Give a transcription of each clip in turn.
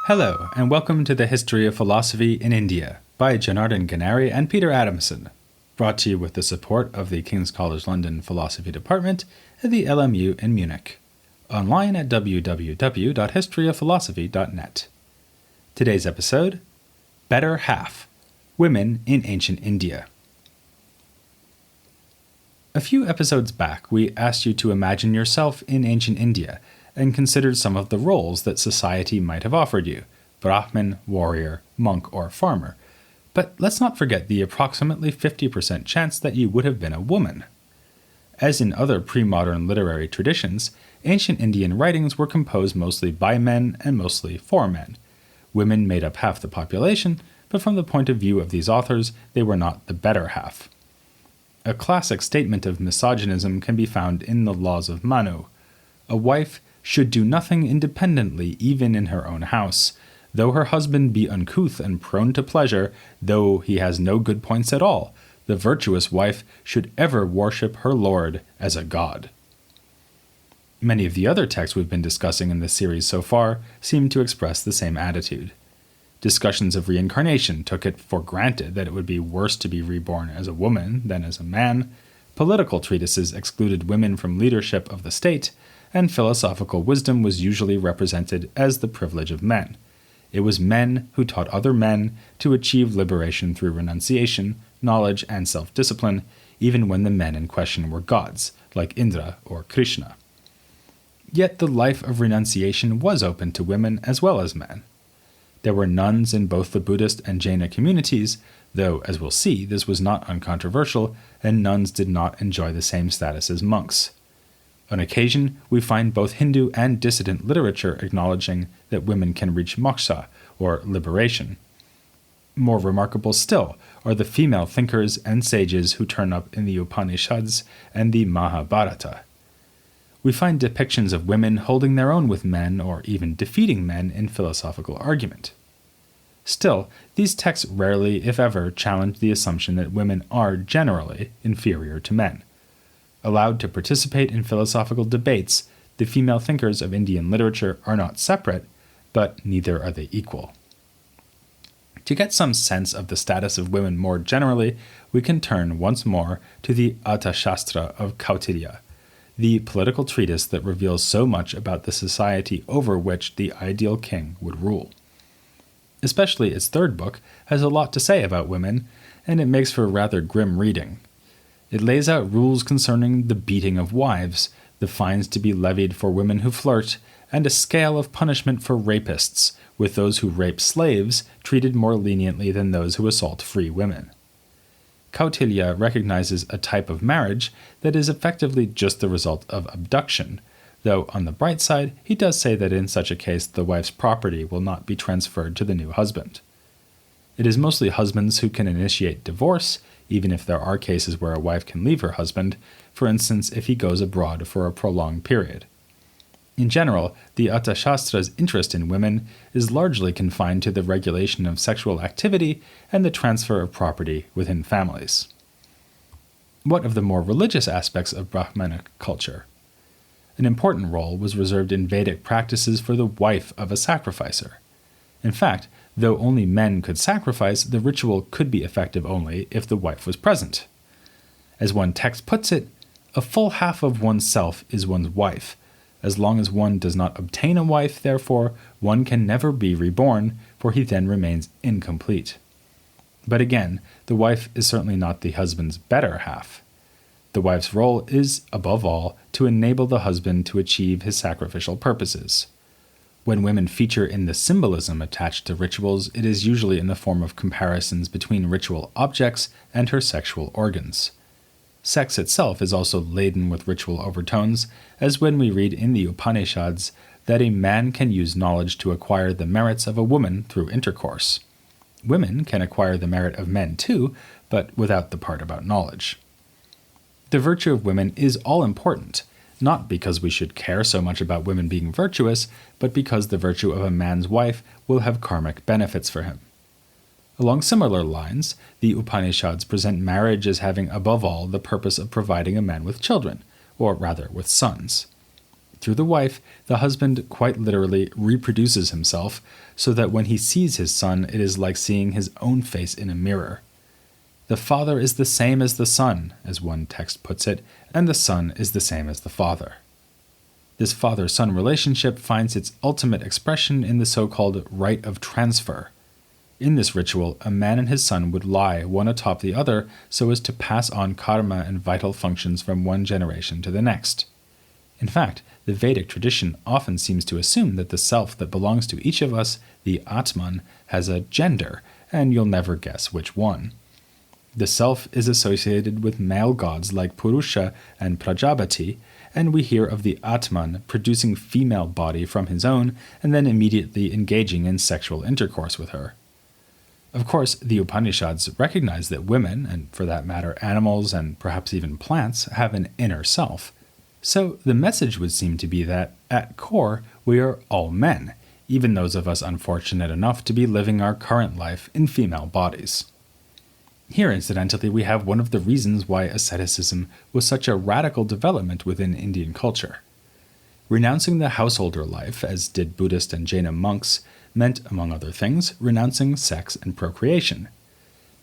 Hello, and welcome to the History of Philosophy in India by Janardhan Ganari and Peter Adamson, brought to you with the support of the King's College London Philosophy Department and the LMU in Munich, online at www.historyofphilosophy.net. Today's episode, Better Half, Women in Ancient India. A few episodes back, we asked you to imagine yourself in ancient India and considered some of the roles that society might have offered you: Brahmin, warrior, monk, or farmer. But let's not forget the approximately 50% chance that you would have been a woman. As in other pre-modern literary traditions, ancient Indian writings were composed mostly by men and mostly for men. Women made up half the population, but from the point of view of these authors, they were not the better half. A classic statement of misogynism can be found in the Laws of Manu. A wife should do nothing independently even in her own house. Though her husband be uncouth and prone to pleasure, though he has no good points at all, the virtuous wife should ever worship her lord as a god. Many of the other texts we've been discussing in this series so far seem to express the same attitude. Discussions of reincarnation took it for granted that it would be worse to be reborn as a woman than as a man. Political treatises excluded women from leadership of the state, and philosophical wisdom was usually represented as the privilege of men. It was men who taught other men to achieve liberation through renunciation, knowledge, and self-discipline, even when the men in question were gods, like Indra or Krishna. Yet the life of renunciation was open to women as well as men. There were nuns in both the Buddhist and Jaina communities, though, as we'll see, this was not uncontroversial, and nuns did not enjoy the same status as monks. On occasion, we find both Hindu and dissident literature acknowledging that women can reach moksha, or liberation. More remarkable still are the female thinkers and sages who turn up in the Upanisads and the Mahabharata. We find depictions of women holding their own with men or even defeating men in philosophical argument. Still, these texts rarely, if ever, challenge the assumption that women are generally inferior to men. Allowed to participate in philosophical debates, the female thinkers of Indian literature are not separate, but neither are they equal. To get some sense of the status of women more generally, we can turn once more to the Arthashastra of Kautilya, the political treatise that reveals so much about the society over which the ideal king would rule. Especially its third book has a lot to say about women, and it makes for rather grim reading. It lays out rules concerning the beating of wives, the fines to be levied for women who flirt, and a scale of punishment for rapists, with those who rape slaves treated more leniently than those who assault free women. Kautilya recognizes a type of marriage that is effectively just the result of abduction, though on the bright side, he does say that in such a case the wife's property will not be transferred to the new husband. It is mostly husbands who can initiate divorce, even if there are cases where a wife can leave her husband, for instance if he goes abroad for a prolonged period. In general, the Arthashastra's interest in women is largely confined to the regulation of sexual activity and the transfer of property within families. What of the more religious aspects of Brahmanic culture? An important role was reserved in Vedic practices for the wife of a sacrificer. In fact, though only men could sacrifice, the ritual could be effective only if the wife was present. As one text puts it, a full half of oneself is one's wife. As long as one does not obtain a wife, therefore, one can never be reborn, for he then remains incomplete. But again, the wife is certainly not the husband's better half. The wife's role is, above all, to enable the husband to achieve his sacrificial purposes. When women feature in the symbolism attached to rituals, it is usually in the form of comparisons between ritual objects and her sexual organs. Sex itself is also laden with ritual overtones, as when we read in the Upanisads that a man can use knowledge to acquire the merits of a woman through intercourse. Women can acquire the merit of men too, but without the part about knowledge. The virtue of women is all important, not because we should care so much about women being virtuous, but because the virtue of a man's wife will have karmic benefits for him. Along similar lines, the Upanishads present marriage as having above all the purpose of providing a man with children, or rather with sons. Through the wife, the husband quite literally reproduces himself, so that when he sees his son, it is like seeing his own face in a mirror. The father is the same as the son, as one text puts it, and the son is the same as the father. This father-son relationship finds its ultimate expression in the so-called rite of transfer. In this ritual, a man and his son would lie one atop the other so as to pass on karma and vital functions from one generation to the next. In fact, the Vedic tradition often seems to assume that the self that belongs to each of us, the Atman, has a gender, and you'll never guess which one. The self is associated with male gods like Purusha and Prajapati, and we hear of the Atman producing female body from his own and then immediately engaging in sexual intercourse with her. Of course, the Upanishads recognize that women, and for that matter animals and perhaps even plants, have an inner self. So the message would seem to be that, at core, we are all men, even those of us unfortunate enough to be living our current life in female bodies. Here, incidentally, we have one of the reasons why asceticism was such a radical development within Indian culture. Renouncing the householder life, as did Buddhist and Jaina monks, meant, among other things, renouncing sex and procreation.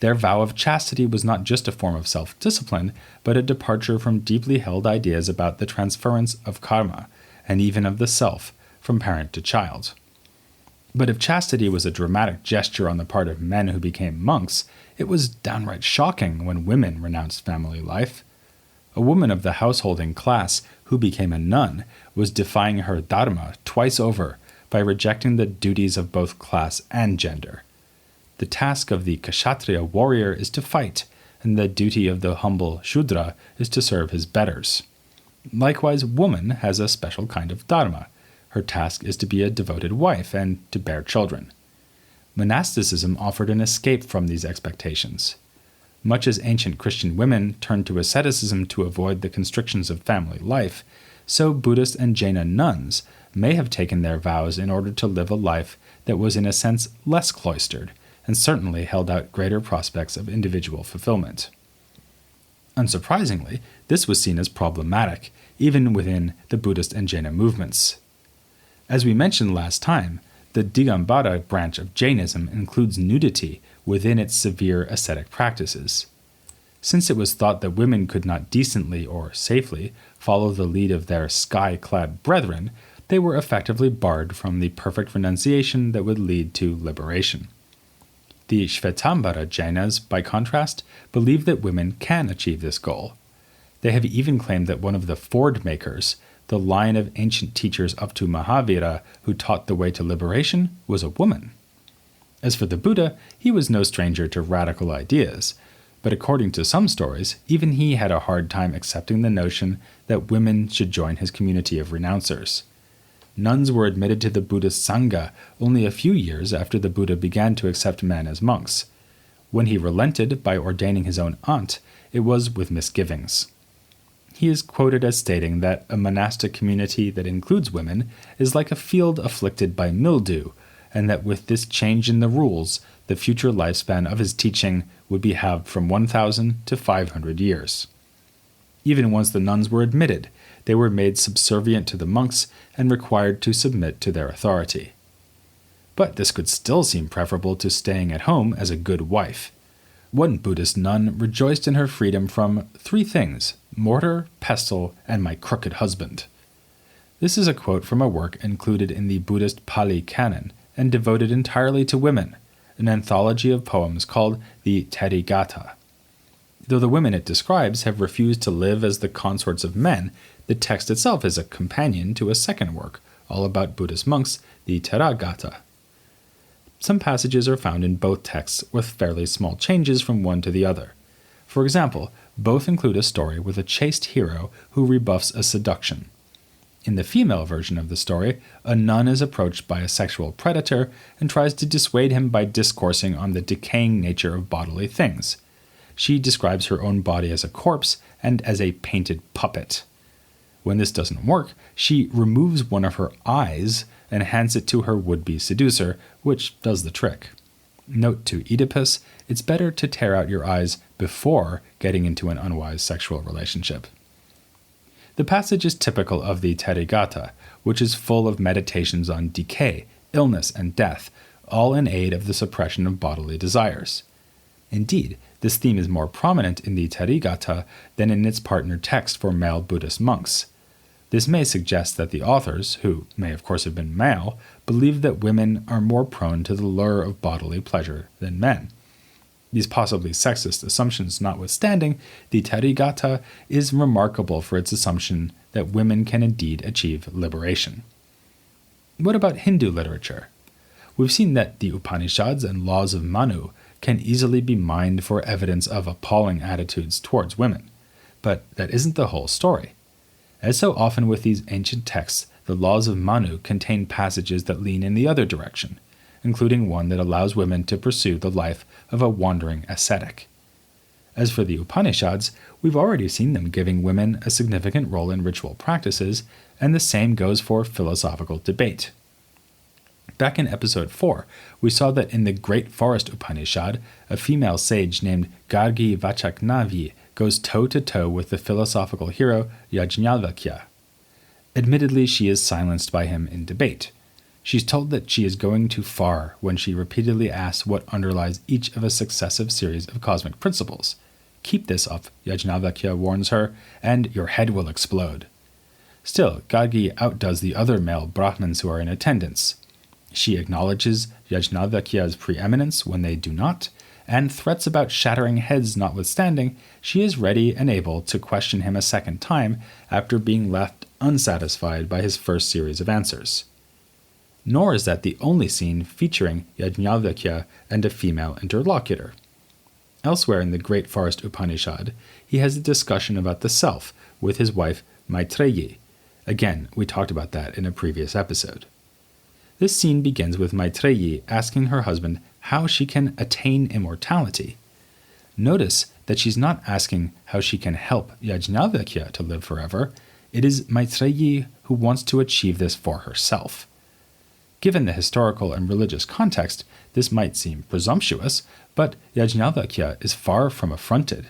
Their vow of chastity was not just a form of self-discipline, but a departure from deeply held ideas about the transference of karma, and even of the self, from parent to child. But if chastity was a dramatic gesture on the part of men who became monks, it was downright shocking when women renounced family life. A woman of the householding class who became a nun was defying her dharma twice over by rejecting the duties of both class and gender. The task of the kshatriya warrior is to fight, and the duty of the humble shudra is to serve his betters. Likewise, woman has a special kind of dharma. Her task is to be a devoted wife and to bear children. Monasticism offered an escape from these expectations. Much as ancient Christian women turned to asceticism to avoid the constrictions of family life, so Buddhist and Jaina nuns may have taken their vows in order to live a life that was in a sense less cloistered, and certainly held out greater prospects of individual fulfillment. Unsurprisingly, this was seen as problematic, even within the Buddhist and Jaina movements. As we mentioned last time, the Digambara branch of Jainism includes nudity within its severe ascetic practices. Since it was thought that women could not decently or safely follow the lead of their sky-clad brethren, they were effectively barred from the perfect renunciation that would lead to liberation. The Shvetambara Jainas, by contrast, believe that women can achieve this goal. They have even claimed that one of the Ford makers, the line of ancient teachers up to Mahavira who taught the way to liberation, was a woman. As for the Buddha, he was no stranger to radical ideas, but according to some stories, even he had a hard time accepting the notion that women should join his community of renouncers. Nuns were admitted to the Buddhist Sangha only a few years after the Buddha began to accept men as monks. When he relented by ordaining his own aunt, it was with misgivings. He is quoted as stating that a monastic community that includes women is like a field afflicted by mildew, and that with this change in the rules, the future lifespan of his teaching would be halved from 1,000 to 500 years. Even once the nuns were admitted, they were made subservient to the monks and required to submit to their authority. But this could still seem preferable to staying at home as a good wife. One Buddhist nun rejoiced in her freedom from 3 things: mortar, pestle, and my crooked husband. This is a quote from a work included in the Buddhist Pali Canon and devoted entirely to women, an anthology of poems called the Therigatha. Though the women it describes have refused to live as the consorts of men, the text itself is a companion to a second work, all about Buddhist monks, the Theragatha. Some passages are found in both texts with fairly small changes from one to the other. For example, both include a story with a chaste hero who rebuffs a seduction. In the female version of the story, a nun is approached by a sexual predator and tries to dissuade him by discoursing on the decaying nature of bodily things. She describes her own body as a corpse and as a painted puppet. When this doesn't work, she removes one of her eyes and hands it to her would-be seducer, which does the trick. Note to Oedipus, it's better to tear out your eyes before getting into an unwise sexual relationship. The passage is typical of the Therigatha, which is full of meditations on decay, illness, and death, all in aid of the suppression of bodily desires. Indeed, this theme is more prominent in the Therigatha than in its partner text for male Buddhist monks. This may suggest that the authors, who may of course have been male, believed that women are more prone to the lure of bodily pleasure than men. These possibly sexist assumptions notwithstanding, the Therigatha is remarkable for its assumption that women can indeed achieve liberation. What about Hindu literature? We've seen that the Upanishads and laws of Manu can easily be mined for evidence of appalling attitudes towards women, but that isn't the whole story. As so often with these ancient texts, the laws of Manu contain passages that lean in the other direction, including one that allows women to pursue the life of a wandering ascetic. As for the Upanishads, we've already seen them giving women a significant role in ritual practices, and the same goes for philosophical debate. Back in episode 4, we saw that in the Great Forest Upanishad, a female sage named Gargi Vachaknavi goes toe-to-toe with the philosophical hero Yajnavalkya. Admittedly, she is silenced by him in debate. She's told that she is going too far when she repeatedly asks what underlies each of a successive series of cosmic principles. Keep this up, Yajnavalkya warns her, and your head will explode. Still, Gargi outdoes the other male Brahmins who are in attendance. She acknowledges Yajnavalkya's preeminence when they do not, and threats about shattering heads notwithstanding, she is ready and able to question him a second time after being left unsatisfied by his first series of answers. Nor is that the only scene featuring Yajnavalkya and a female interlocutor. Elsewhere in the Great Forest Upanishad, he has a discussion about the self with his wife Maitreyi. Again, we talked about that in a previous episode. This scene begins with Maitreyi asking her husband how she can attain immortality. Notice that she's not asking how she can help Yajnavalkya to live forever. It is Maitreyi who wants to achieve this for herself. Given the historical and religious context, this might seem presumptuous, but Yajnavalkya is far from affronted.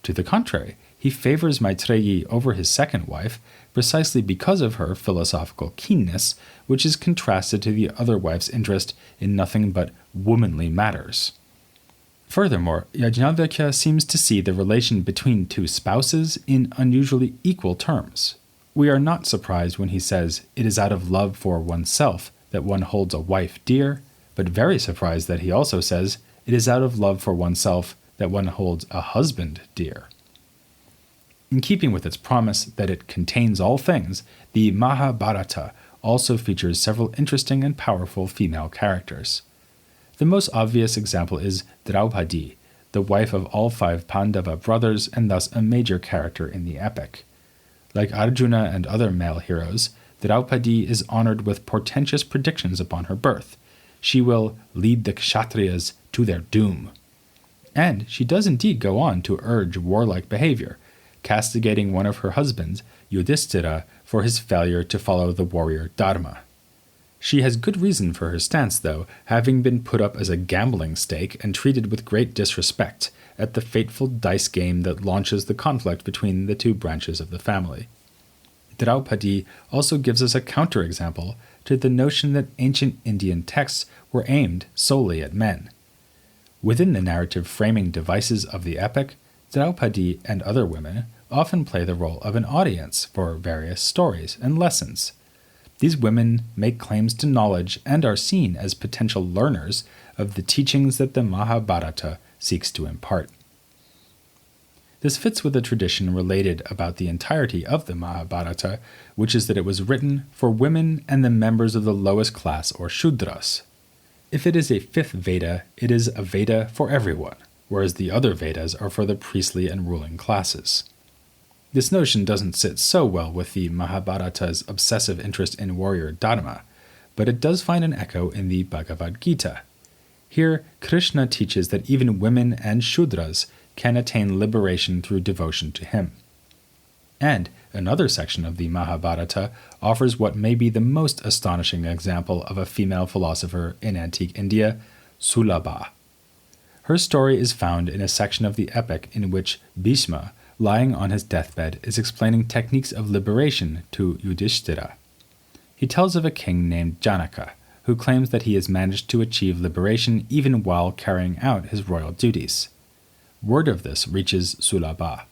To the contrary, he favors Maitreyi over his second wife precisely because of her philosophical keenness, which is contrasted to the other wife's interest in nothing but womanly matters. Furthermore, Yajnavalkya seems to see the relation between two spouses in unusually equal terms. We are not surprised when he says it is out of love for oneself that one holds a wife dear, but very surprised that he also says it is out of love for oneself that one holds a husband dear. In keeping with its promise that it contains all things, the Mahabharata also features several interesting and powerful female characters. The most obvious example is Draupadi, the wife of all 5 Pandava brothers and thus a major character in the epic. Like Arjuna and other male heroes, Draupadi is honored with portentous predictions upon her birth. She will lead the Kshatriyas to their doom. And she does indeed go on to urge warlike behavior, castigating one of her husbands, Yudhishthira, for his failure to follow the warrior Dharma. She has good reason for her stance, though, having been put up as a gambling stake and treated with great disrespect at the fateful dice game that launches the conflict between the 2 branches of the family. Draupadi also gives us a counterexample to the notion that ancient Indian texts were aimed solely at men. Within the narrative framing devices of the epic, Draupadi and other women often play the role of an audience for various stories and lessons. These women make claims to knowledge and are seen as potential learners of the teachings that the Mahabharata seeks to impart. This fits with a tradition related about the entirety of the Mahabharata, which is that it was written for women and the members of the lowest class or Shudras. If it is a 5th Veda, it is a Veda for everyone, whereas the other Vedas are for the priestly and ruling classes. This notion doesn't sit so well with the Mahabharata's obsessive interest in warrior Dharma, but it does find an echo in the Bhagavad Gita. Here, Krishna teaches that even women and Shudras can attain liberation through devotion to him. And another section of the Mahabharata offers what may be the most astonishing example of a female philosopher in antique India, Sulabha. Her story is found in a section of the epic in which Bhishma, lying on his deathbed, is explaining techniques of liberation to Yudhishthira. He tells of a king named Janaka, who claims that he has managed to achieve liberation even while carrying out his royal duties. Word of this reaches Sulabha.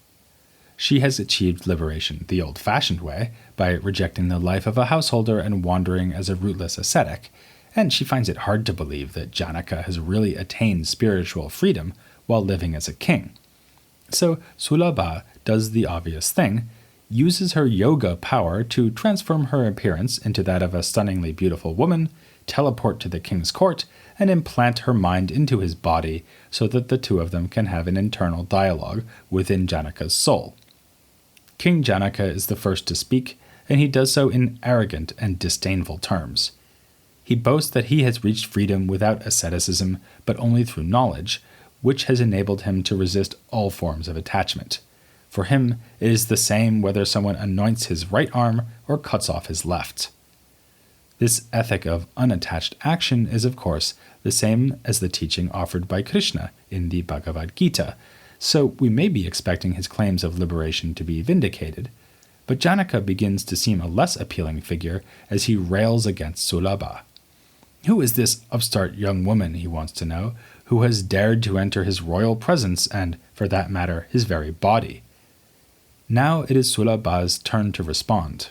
She has achieved liberation the old-fashioned way, by rejecting the life of a householder and wandering as a rootless ascetic, and she finds it hard to believe that Janaka has really attained spiritual freedom while living as a king. So Sulabha does the obvious thing, uses her yoga power to transform her appearance into that of a stunningly beautiful woman, teleport to the king's court, and implant her mind into his body so that the two of them can have an internal dialogue within Janaka's soul. King Janaka is the first to speak, and he does so in arrogant and disdainful terms. He boasts that he has reached freedom without asceticism, but only through knowledge, which has enabled him to resist all forms of attachment. For him, it is the same whether someone anoints his right arm or cuts off his left. This ethic of unattached action is, of course, the same as the teaching offered by Krishna in the Bhagavad Gita, so we may be expecting his claims of liberation to be vindicated, but Janaka begins to seem a less appealing figure as he rails against Sulabha. Who is this upstart young woman, he wants to know, who has dared to enter his royal presence and, for that matter, his very body? Now it is Sulabha's turn to respond.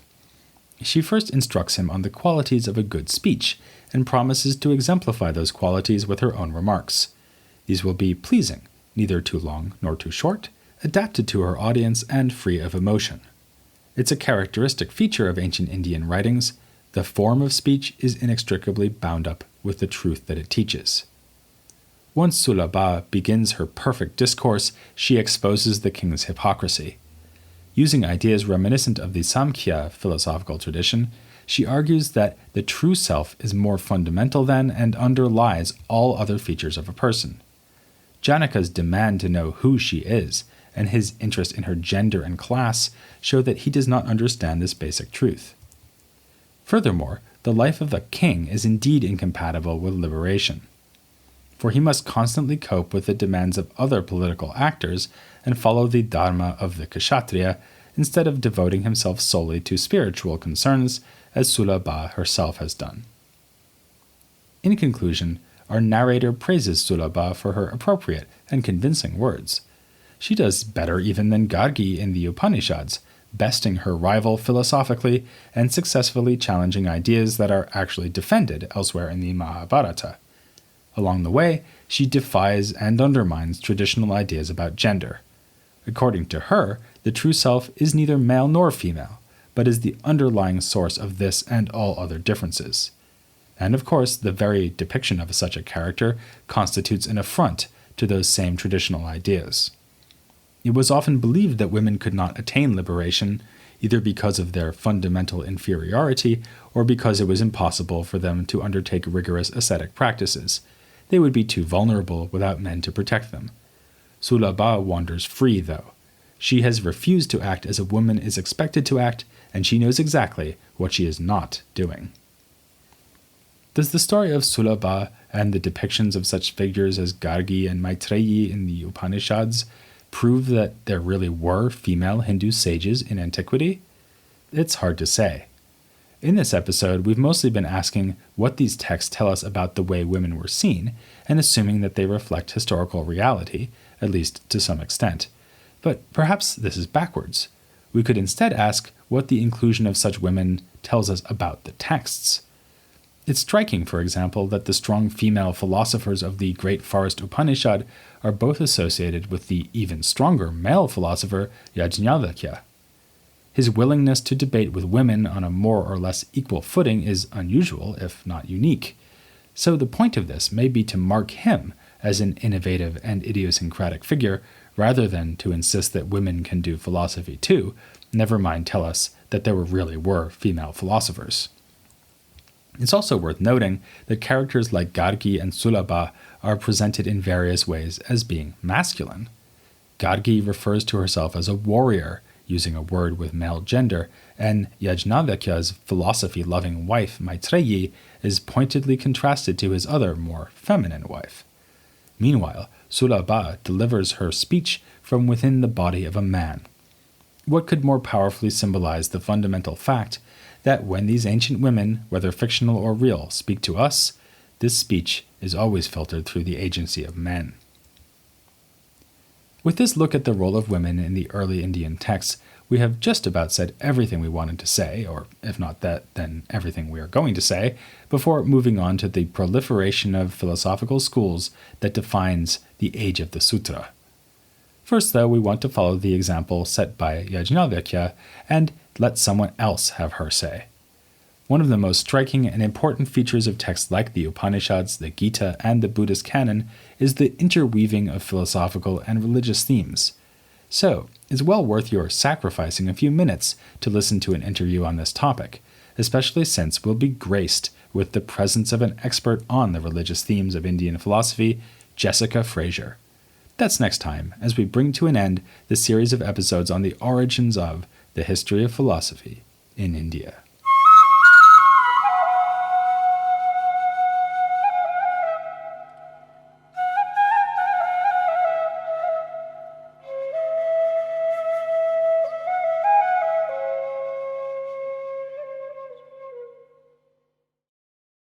She first instructs him on the qualities of a good speech and promises to exemplify those qualities with her own remarks. These will be pleasing, neither too long nor too short, adapted to her audience and free of emotion. It's a characteristic feature of ancient Indian writings. The form of speech is inextricably bound up with the truth that it teaches. Once Sulabha begins her perfect discourse, she exposes the king's hypocrisy. Using ideas reminiscent of the Samkhya philosophical tradition, she argues that the true self is more fundamental than and underlies all other features of a person. Janaka's demand to know who she is, and his interest in her gender and class, show that he does not understand this basic truth. Furthermore, the life of a king is indeed incompatible with liberation, for he must constantly cope with the demands of other political actors and follow the dharma of the kshatriya instead of devoting himself solely to spiritual concerns, as Sulabha herself has done. In conclusion, our narrator praises Sulabha for her appropriate and convincing words. She does better even than Gargi in the Upanishads, besting her rival philosophically and successfully challenging ideas that are actually defended elsewhere in the Mahabharata. Along the way, she defies and undermines traditional ideas about gender. According to her, the true self is neither male nor female, but is the underlying source of this and all other differences. And of course, the very depiction of such a character constitutes an affront to those same traditional ideas. It was often believed that women could not attain liberation, either because of their fundamental inferiority or because it was impossible for them to undertake rigorous ascetic practices. They would be too vulnerable without men to protect them. Sulabha wanders free, though. She has refused to act as a woman is expected to act, and she knows exactly what she is not doing. Does the story of Sulabha and the depictions of such figures as Gargi and Maitreyi in the Upanishads prove that there really were female Hindu sages in antiquity? It's hard to say. In this episode, we've mostly been asking what these texts tell us about the way women were seen, and assuming that they reflect historical reality, at least to some extent. But perhaps this is backwards. We could instead ask what the inclusion of such women tells us about the texts. It's striking, for example, that the strong female philosophers of the Great Forest Upanishad are both associated with the even stronger male philosopher Yajnavalkya. His willingness to debate with women on a more or less equal footing is unusual, if not unique. So the point of this may be to mark him as an innovative and idiosyncratic figure, rather than to insist that women can do philosophy too, never mind tell us that there really were female philosophers. It's also worth noting that characters like Gargi and Sulabha are presented in various ways as being masculine. Gargi refers to herself as a warrior, using a word with male gender, and Yajnavalkya's philosophy-loving wife Maitreyi is pointedly contrasted to his other, more feminine wife. Meanwhile, Sulabha delivers her speech from within the body of a man. What could more powerfully symbolize the fundamental fact that when these ancient women, whether fictional or real, speak to us, this speech is always filtered through the agency of men? With this look at the role of women in the early Indian texts, we have just about said everything we wanted to say, or if not that, then everything we are going to say, before moving on to the proliferation of philosophical schools that defines the age of the sutra. First, though, we want to follow the example set by Yajnavalkya and let someone else have her say. One of the most striking and important features of texts like the Upanishads, the Gita, and the Buddhist canon is the interweaving of philosophical and religious themes. So, it's well worth your sacrificing a few minutes to listen to an interview on this topic, especially since we'll be graced with the presence of an expert on the religious themes of Indian philosophy, Jessica Fraser. That's next time, as we bring to an end the series of episodes on the origins of the history of philosophy in India.